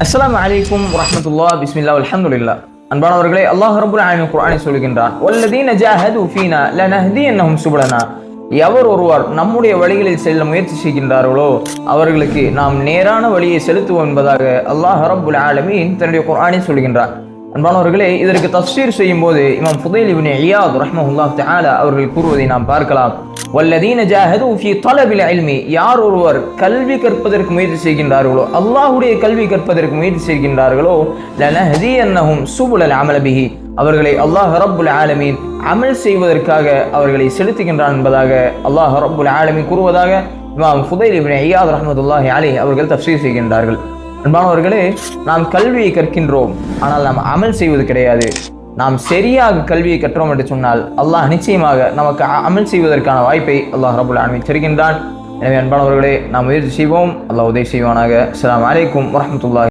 அஸ்ஸலாமு அலைக்கும் வரஹ்மத்துல்லாஹி பிஸ்மில்லாஹ் அல்ஹம்துலில்லாஹ். அன்பானவர்களே, அல்லாஹ் ரப்பல் ஆலமீன் குர்ஆனில் சொல்கின்றான், வல்லதீன ஜாஹது ஃபீனா லனஹ்தியன்னஹும் சுபலனா. எவர் ஒருவர் நம்முடைய வழிகளில் செல்ல முயற்சி செய்கின்றார்களோ அவர்களுக்கு நாம் நேரான வழியை செலுத்துவோம் என்பதாக அல்லாஹ் ரப்பல் ஆலமீன் தன்னுடைய குர்ஆனில் சொல்கின்றார். அன்பானவர்களே, இதற்கு தஃப்சீர் செய்யும் போது இமாம் ஃபுதைல் இப்னு இயாத் ரஹ்மஹுல்லாஹ் தஆலா அவர்கள் கூறுவதை நாம் பார்க்கலாம். வல்லதீன ஜாஹது ஃபீ தலபில் இல்மி, யார் ஒருவர் கல்வி கற்பதற்கு முயற்சி செய்கின்றார்களோ, அல்லாஹ்வுடைய கல்வி கற்பதற்கு முயற்சி செய்கின்றார்களோ, லனஹ்தியன்னஹும் சுபுலல் அமல் பிஹி, அவர்களை அல்லாஹ் ரப்புல் ஆலமீன் அமல் செய்வதற்காக அவர்களை செலுத்துகின்றான் என்பதாக அல்லாஹ் ரப்புல் ஆலமீன் கூறுவதாக இமாம் ஃபுதைல் இப்னு இயாத் ரஹ்மத்துல்லாஹி அலைஹி அவர்கள் தஃப்சீர் செய்கின்றார்கள். அன்பானவர்களே, நாம் கல்வியை கற்கின்றோம், ஆனால் நாம் அமல் செய்வது கிடையாது. நாம் சரியாக கல்வியை கற்றோம் என்று சொன்னால் அல்லாஹ் நிச்சயமாக நமக்கு அமல் செய்வதற்கான வாய்ப்பை அல்லாஹ் ரப்புல் ஆலமீன் தருகின்றான். எனவே அன்பானவர்களே, நாம் முயற்சி செய்வோம். அல்லாஹ் உதவி செய்வானாக. அஸ்ஸலாமு அலைக்கும் வரஹ்மத்துல்லாஹி